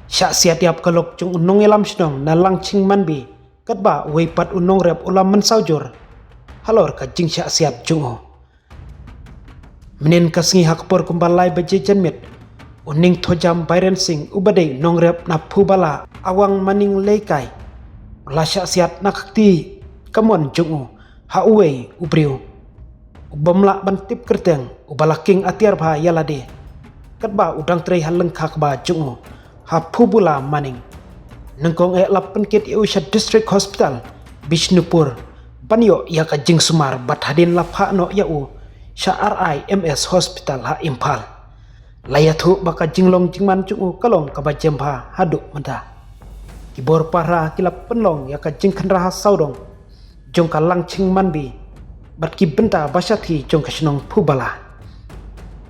Syak siat yap kalok cung unong elam sinong na langching manbi kat ba weipat unong rep ulam mensaujur halor ka jing syak siat cung menen kasngi hakpor kumbalai baje janmet uning thojam bairen sing ubadei nong rep na phubala awang maning leikai la syak siat nakti kamon cung ha uwei ubriu ubamla bantip kerteng ubalaking atiar bha yalade kat ba udang trei haleng khak ba cung ha phubula maning nengkong lap penkit Usha District Hospital Bishnupur banyo ya ka jing sumar bat hadin lapha no yau sha RIMS Hospital ha Impal layathu baka jinglong jingman chung kalong ka bajemba haduk menda kibor para kilap penlong ya ka jing khanra saudong jong ka langching manbi bat ki benta basathi jong ka snong phubala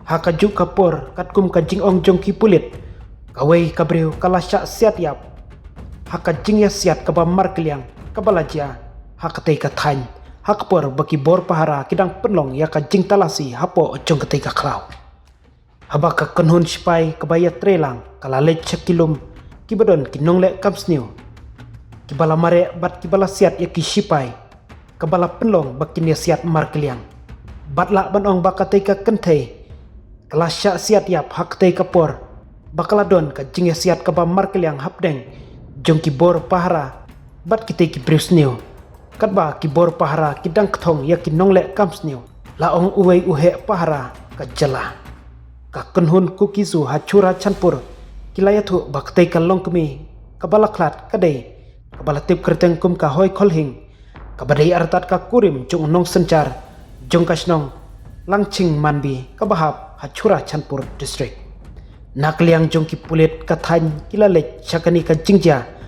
ha ka juk kapor katkum ka jing ong jong ki pulit kawai kabreu kala syak siat yap haka jing ya siat kaba markeliang kabalaja haka tei ka thain hakpor baki bor pahara kidang penlong ya ka jing talasi hapo ojong ketei ka klau haba ka kanhun sipai kabaya trelang kala le chakilum kibadon kinong le kamsniu kibala mare bat kibala siat ya ki sipai kabala penlong bakin ya siat markeliang batla banong bakatei ka kentei kala syak siat yap hak tei kapor bakaladon ka jing ya siat kaba markeliang hapdeng jong ki bor pahara bat kite ki brisneu katba ki bor pahara kidang kthong ya ki nongle kamsneu la ong uwei uhe pahara ka jala ka kanhun kukizu hachura chanpur kilayathu bakte ka longkmi kabala khlat kadei kabala tip kerteng kum ka hoi kholhing kabadei artat ka kurim jong nong sencar jong kasnong langching manbi kabahap hachura chanpur district nakliang jong ki pulit kathain kilalek chakani ka jingja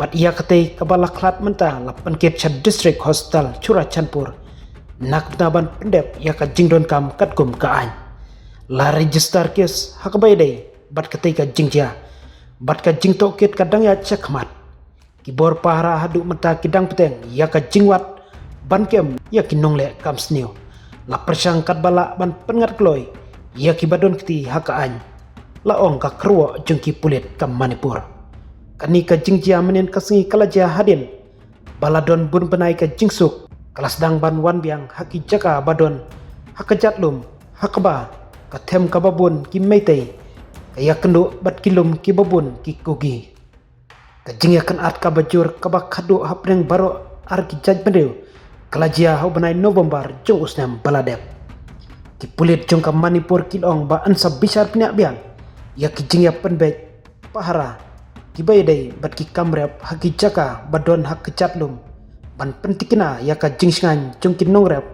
bat ia katei kabala khlat menta lapan ket cha district hospital chura chanpur nak naban pendep ya ka jingdon kam katkum ka an la register kes hakbai dei bat katei ka jingja bat ka jingto ket kadang ya chakmat kibor pahara hadu menta kidang peteng ya ka jingwat bankem ya kinongle kamsniu la persang kat bala ban pengat kloi ya kibadon kti hakaan laong ka kruo jengki pulit kam Manipur kani ka jingjia menen kasengi kalaja hadin baladon bun benai ka jingsuk kelas dang ban wan biang haki jaka badon hakajatlum hakaba ka them ka babun ki meitei kaya kendu bat kilum ki babun ki kugi ka jingya kan at ka bajur ka ba khadu hapreng baro ar ki jaj bedeu kalajia ho benai November jong usnam baladep ki pulit jong ka Manipur kilong ba ansa bisar pnya biang ya ki jingya penbet pahara ki baydei bat ki kamrep haki jaka badon hak kecatlum ban pentikina ya ka jingsngan jongki nongrep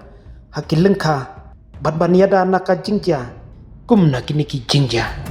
haki lengkha bat baniada naka jingja kum na kini ki jingja